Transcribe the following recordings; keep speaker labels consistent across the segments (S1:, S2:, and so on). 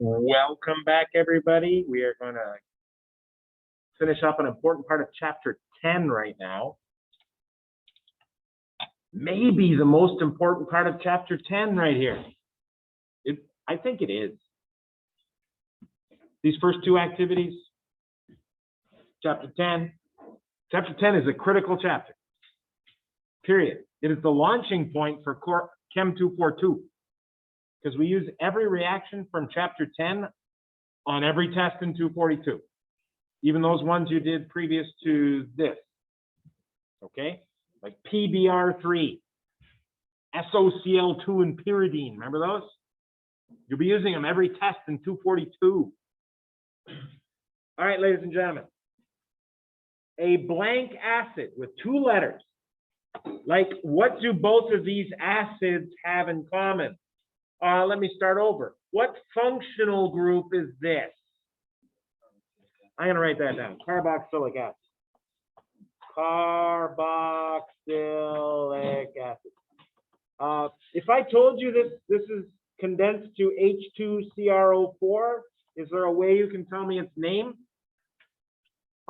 S1: Welcome back, everybody. We are going to finish up an important part of chapter 10 right now. Maybe the most important part of chapter 10 right here. I think it is. These first two activities, chapter 10. Chapter 10 is a critical chapter, period. It is the launching point for Chem 242. Because we use every reaction from chapter 10 on every test in 242, even those ones you did previous to this, okay? Like PBr3, SOCl2 and pyridine, remember those? You'll be using them every test in 242. All right, ladies and gentlemen, a blank acid with two letters, like what do both of these acids have in common? Let me start over. What functional group is this? I'm going to write that down. Carboxylic acid. Carboxylic acid. If I told you that this is condensed to H2CrO4, is there a way you can tell me its name?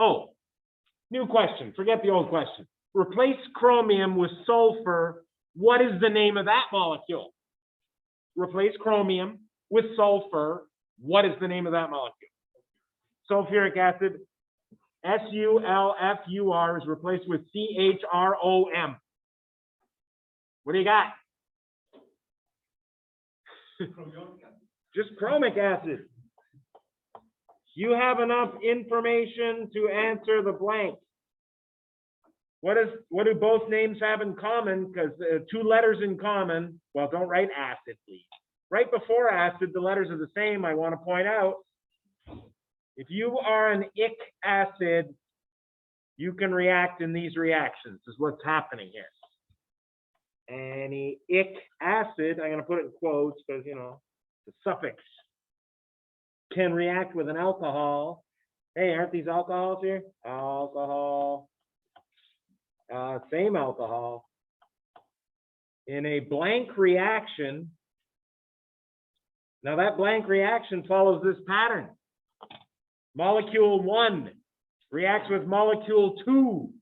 S1: Oh, new question. Forget the old question. Replace chromium with sulfur. What is the name of that molecule? Replace chromium with sulfur. What is the name of that molecule? Sulfuric acid, SULFUR, is replaced with CHROM. What do you got? Just chromic acid. You have enough information to answer the blank. What do both names have in common? Because two letters in common. Well, don't write acid, please. Right before acid, the letters are the same. I want to point out, if you are an ic acid, you can react in these reactions. This is what's happening here. Any ic acid, I'm going to put it in quotes because, you know, the suffix, can react with an alcohol. Hey, aren't these alcohols here? Alcohol. Same alcohol. In a blank reaction, now that blank reaction follows this pattern. Molecule 1 reacts with molecule 2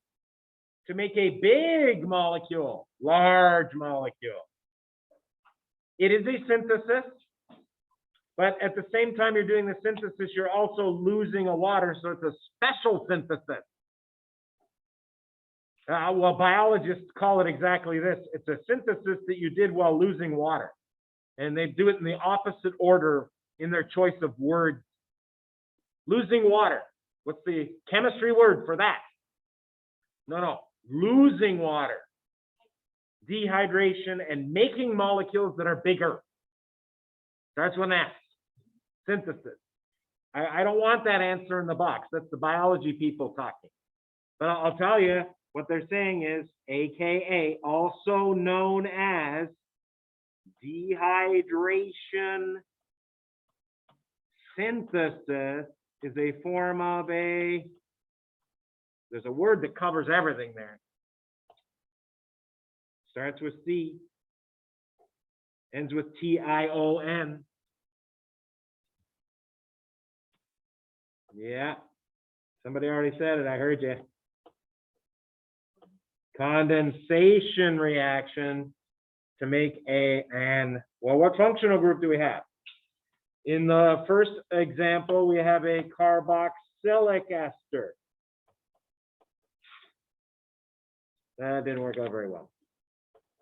S1: to make a big molecule, large molecule. It is a synthesis, but at the same time you're doing the synthesis, you're also losing a water, so it's a special synthesis. Well, biologists call it exactly this. It's a synthesis that you did while losing water. And they do it in the opposite order in their choice of words. Losing water. What's the chemistry word for that? No. Losing water. Dehydration and making molecules that are bigger. Starts with an S. Synthesis. I don't want that answer in the box. That's the biology people talking. But I'll tell you, what they're saying is, AKA, also known as dehydration synthesis, is a form of there's a word that covers everything there. Starts with C, ends with TION. Yeah, somebody already said it, I heard you. Condensation reaction to make well, what functional group do we have? In the first example, we have a carboxylic ester. That didn't work out very well.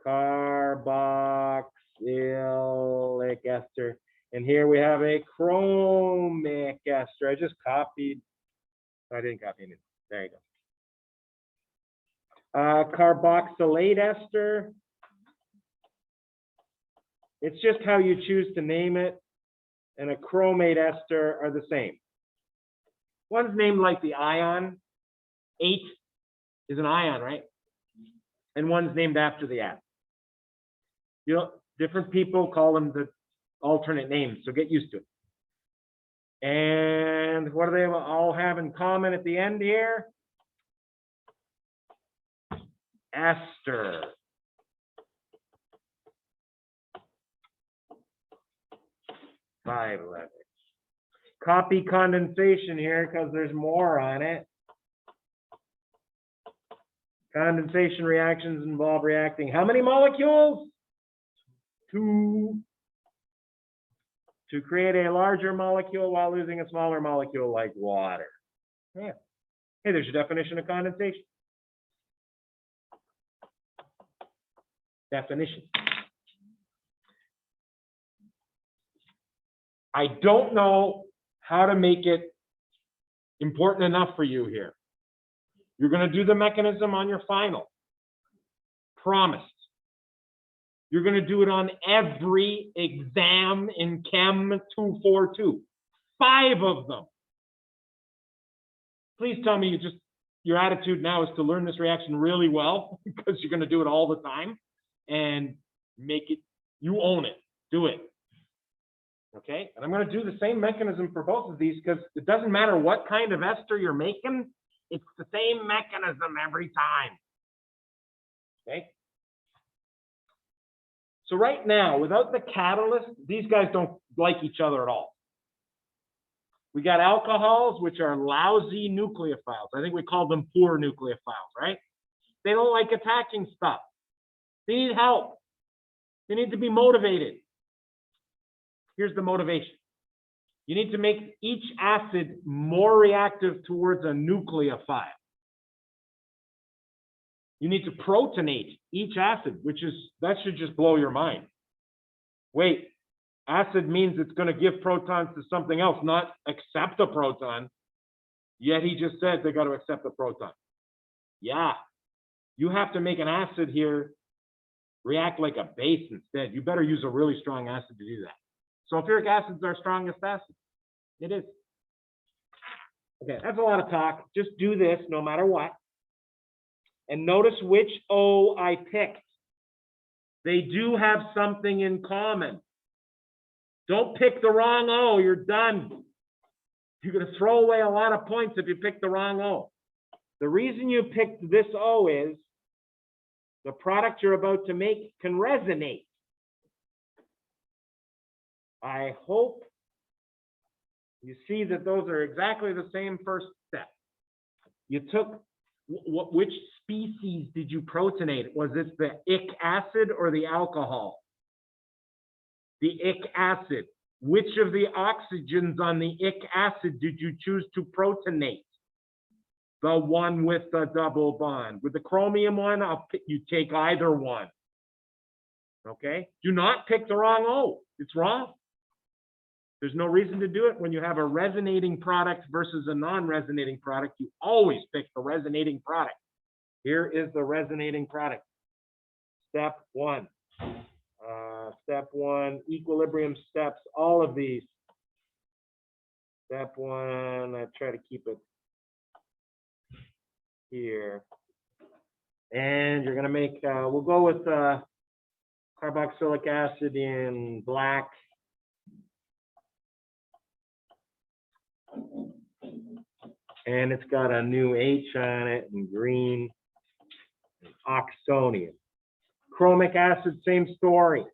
S1: Carboxylic ester. And here we have a chromic ester. I just copied. I didn't copy it. There you go. Carboxylate ester. It's just how you choose to name it. And a chromate ester are the same. One's named like the ion. 8 is an ion, right? And one's named after the atom. You know, different people call them the alternate names, so get used to it. And what do they all have in common at the end here? Ester. 5 letters. Copy condensation here because there's more on it. Condensation reactions involve reacting how many molecules? 2. To create a larger molecule while losing a smaller molecule like water. Yeah. Hey, there's your definition of condensation. Definition. I don't know how to make it important enough for you here. You're going to do the mechanism on your final. Promised. You're going to do it on every exam in Chem 242. 5 of them. Please tell me your attitude now is to learn this reaction really well because you're going to do it all the time and make it, you own it. Do it. Okay? And I'm going to do the same mechanism for both of these because it doesn't matter what kind of ester you're making. It's the same mechanism every time. Okay? So right now, without the catalyst, these guys don't like each other at all. We got alcohols, which are lousy nucleophiles. I think we call them poor nucleophiles, right? They don't like attaching stuff. They need help. They need to be motivated. Here's the motivation. You need to make each acid more reactive towards a nucleophile. You need to protonate each acid, that should just blow your mind. Wait, acid means it's going to give protons to something else, not accept a proton. Yet he just said they got to accept a proton. Yeah, you have to make an acid here react like a base instead. You better use a really strong acid to do that. Sulfuric acid is our strongest acid. It is. Okay, that's a lot of talk. Just do this no matter what. And notice which O I picked. They do have something in common. Don't pick the wrong O, you're done. You're going to throw away a lot of points if you pick the wrong O. The reason you picked this O is the product you're about to make can resonate. I hope you see that those are exactly the same first step. You took, which species did you protonate? Was it the ic acid or the alcohol? The ic acid. Which of the oxygens on the ic acid did you choose to protonate? The one with the double bond. With the chromium one, you take either one. Okay? Do not pick the wrong O. It's wrong. There's no reason to do it. When you have a resonating product versus a non-resonating product, you always pick the resonating product. Here is the resonating product. Step 1. Step 1, equilibrium steps, all of these. Step 1, I try to keep it here. And you're going to make, we'll go with carboxylic acid in black. And it's got a new H on it in green. Oxonium. Chromic acid, same story.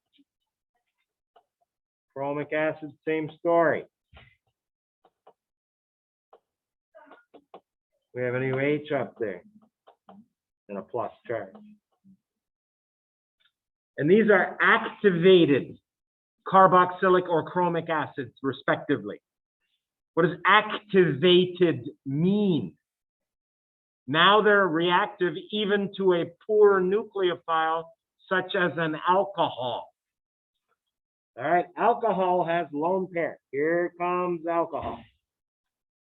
S1: Chromic acid, same story. We have a new H up there and a plus charge. And these are activated carboxylic or chromic acids, respectively. What does activated mean? Now they're reactive even to a poor nucleophile, such as an alcohol. All right, alcohol has lone pair. Here comes alcohol.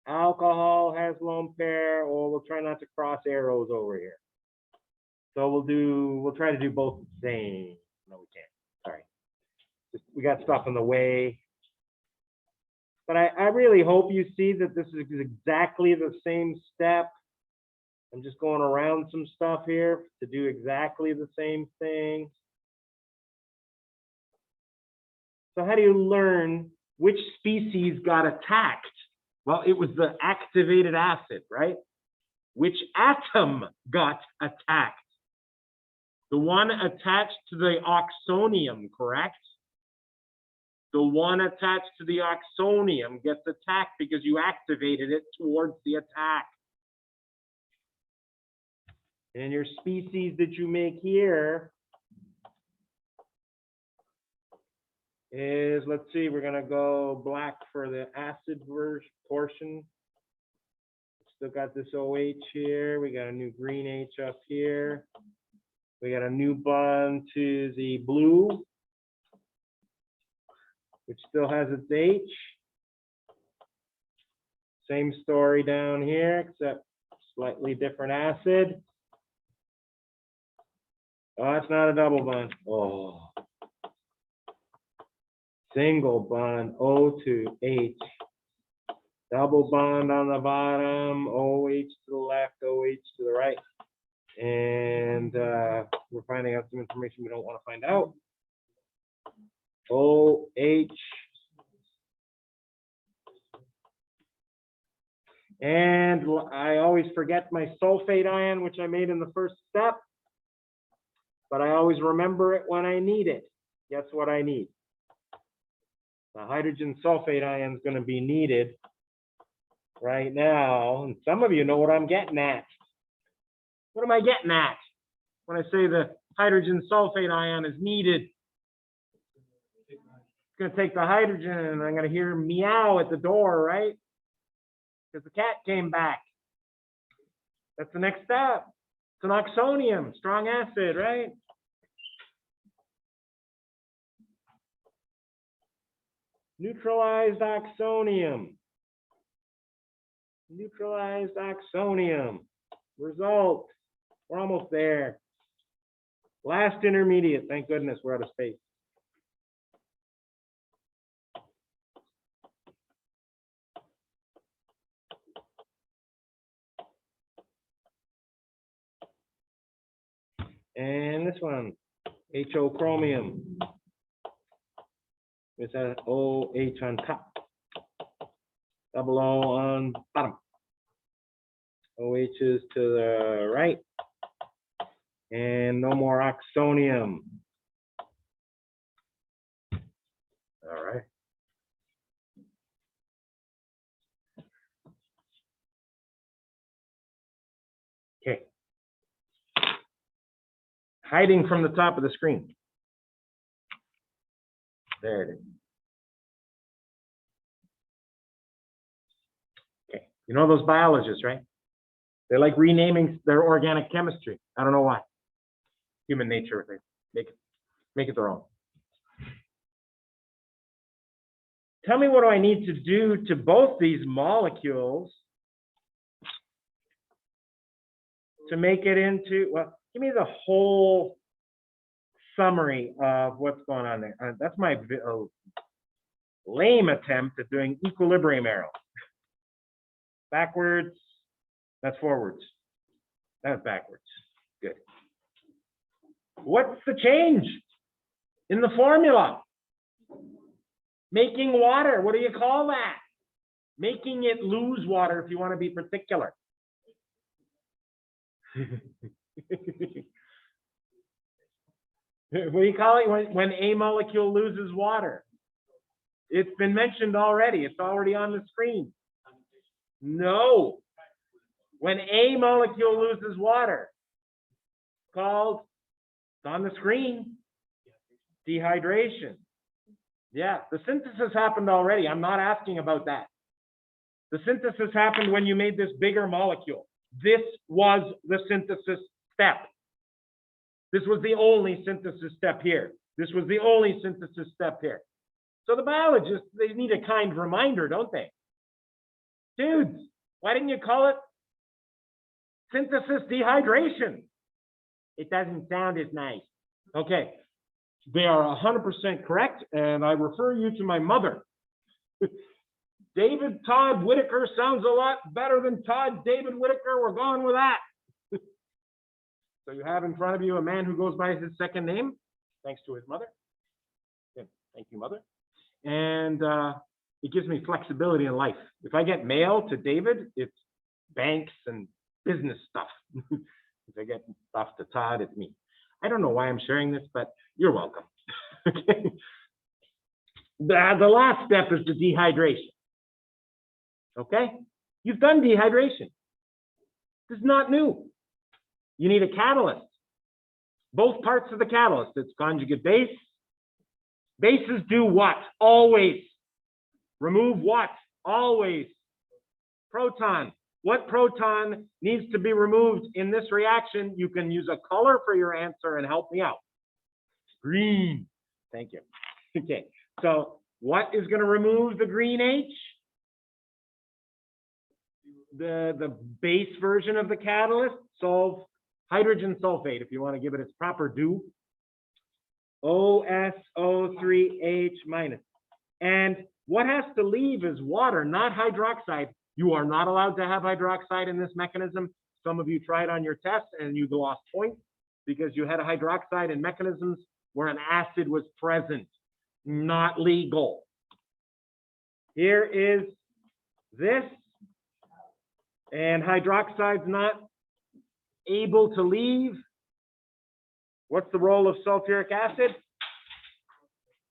S1: Alcohol has lone pair, or we'll try not to cross arrows over here. So we'll try to do both the same. No, we can't. Sorry. We got stuff in the way. But I really hope you see that this is exactly the same step. I'm just going around some stuff here to do exactly the same thing. So how do you learn which species got attacked? Well, it was the activated acid, right? Which atom got attacked? The one attached to the oxonium, correct? The one attached to the oxonium gets attacked because you activated it towards the attack. And your species that you make here is, let's see, we're gonna go black for the acid portion. Still got this OH here. We got a new green H up here. We got a new bond to the blue, which still has its H. Same story down here, except slightly different acid. Oh, that's not a double bond. Oh. Single bond, O to H. Double bond on the bottom, OH to the left, OH to the right. And we're finding out some information we don't want to find out. OH. And I always forget my sulfate ion, which I made in the first step. But I always remember it when I need it. Guess what I need? The hydrogen sulfate ion is going to be needed right now. And some of you know what I'm getting at. What am I getting at when I say the hydrogen sulfate ion is needed? It's going to take the hydrogen and I'm going to hear meow at the door, right? Because the cat came back. That's the next step. It's an oxonium, strong acid, right? Neutralized oxonium. Neutralized oxonium. Result. We're almost there. Last intermediate. Thank goodness we're out of space. And this one, HO chromium. It's an OH on top. Double O on bottom. OH is to the right. And no more oxonium. All right. Okay. Hiding from the top of the screen. There it is. Okay. You know those biologists, right? They like renaming their organic chemistry. I don't know why. Human nature, they make it their own. Tell me, what do I need to do to both these molecules to make it into, well, give me the whole summary of what's going on there. That's my lame attempt at doing equilibrium arrow. Backwards, that's forwards. That's backwards. Good. What's the change in the formula? Making water, what do you call that? Making it lose water, if you want to be particular. What do you call it when a molecule loses water? It's been mentioned already. It's already on the screen. No. When a molecule loses water, it's called, it's on the screen, dehydration. Yeah, the synthesis happened already. I'm not asking about that. The synthesis happened when you made this bigger molecule. This was the synthesis step. This was the only synthesis step here. This was the only synthesis step here. So the biologists, they need a kind reminder, don't they? Dudes, why didn't you call it synthesis dehydration? It doesn't sound as nice. Okay, they are 100% correct, and I refer you to my mother. David Todd Whitaker sounds a lot better than Todd David Whitaker. We're going with that. So you have in front of you a man who goes by his second name, thanks to his mother. Okay. Thank you, mother. And it gives me flexibility in life. If I get mail to David, it's banks and business stuff. If I get stuff to Todd, it's me. I don't know why I'm sharing this, but you're welcome. Okay. The last step is the dehydration. Okay? You've done dehydration. This is not new. You need a catalyst. Both parts of the catalyst. It's conjugate base. Bases do what? Always. Remove what? Always. Proton. What proton needs to be removed in this reaction? You can use a color for your answer and help me out. Green. Thank you. Okay. So what is going to remove the green H? The base version of the catalyst, hydrogen sulfate, if you want to give it its proper due. OSO3H minus. And what has to leave is water, not hydroxide. You are not allowed to have hydroxide in this mechanism. Some of you tried on your test and you lost points because you had a hydroxide in mechanisms where an acid was present. Not legal. Here is this, and hydroxide's not able to leave. What's the role of sulfuric acid?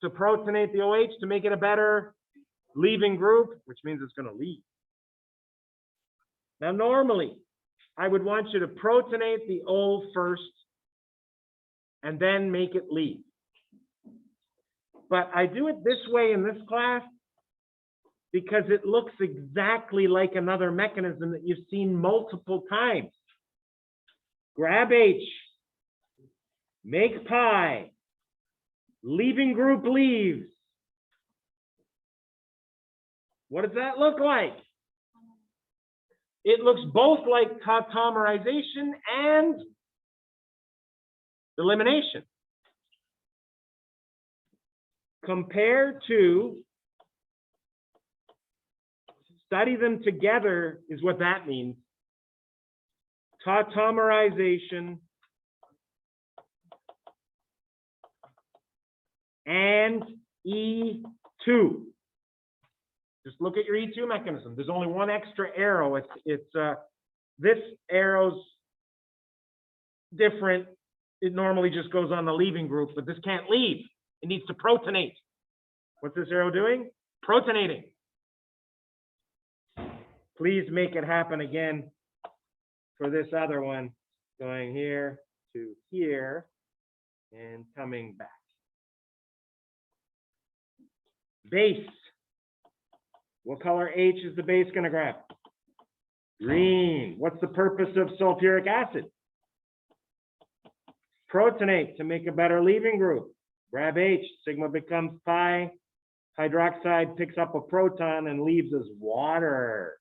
S1: To protonate the OH to make it a better leaving group, which means it's going to leave. Now, normally, I would want you to protonate the O first and then make it leave. But I do it this way in this class because it looks exactly like another mechanism that you've seen multiple times. Grab H, make pi, leaving group leaves. What does that look like? It looks both like tautomerization and elimination. Compared to, study them together is what that means. Tautomerization and E2. Just look at your E2 mechanism. There's only one extra arrow. This arrow's different. It normally just goes on the leaving group, but this can't leave. It needs to protonate. What's this arrow doing? Protonating. Please make it happen again for this other one. Going here to here and coming back. Base. What color H is the base going to grab? Green. What's the purpose of sulfuric acid? Protonate to make a better leaving group. Grab H, sigma becomes pi. Hydroxide picks up a proton and leaves as water.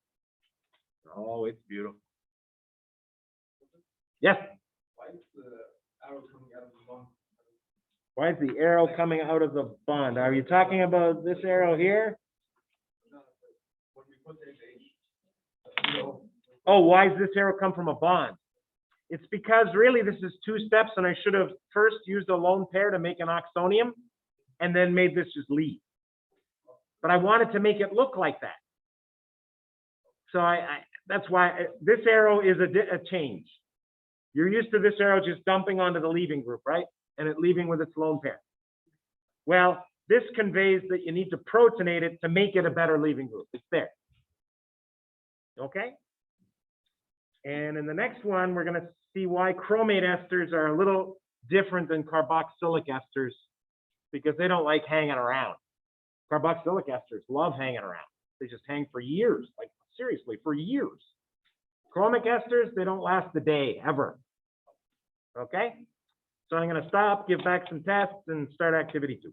S1: Oh, it's beautiful. Yes?
S2: Why is the arrow coming out of the bond?
S1: Why is the arrow coming out of the bond? Are you talking about this arrow here?
S2: When we put the H,
S1: Oh, why does this arrow come from a bond? It's because really this is two steps, and I should have first used a lone pair to make an oxonium and then made this just leave. But I wanted to make it look like that. So that's why this arrow is a change. You're used to this arrow just dumping onto the leaving group, right? And it leaving with its lone pair. Well, this conveys that you need to protonate it to make it a better leaving group. It's there. Okay? And in the next one, we're going to see why chromate esters are a little different than carboxylic esters because they don't like hanging around. Carboxylic esters love hanging around. They just hang for years, like seriously, for years. Chromic esters, they don't last a day, ever. Okay? So I'm going to stop, give back some tests, and start activity 2.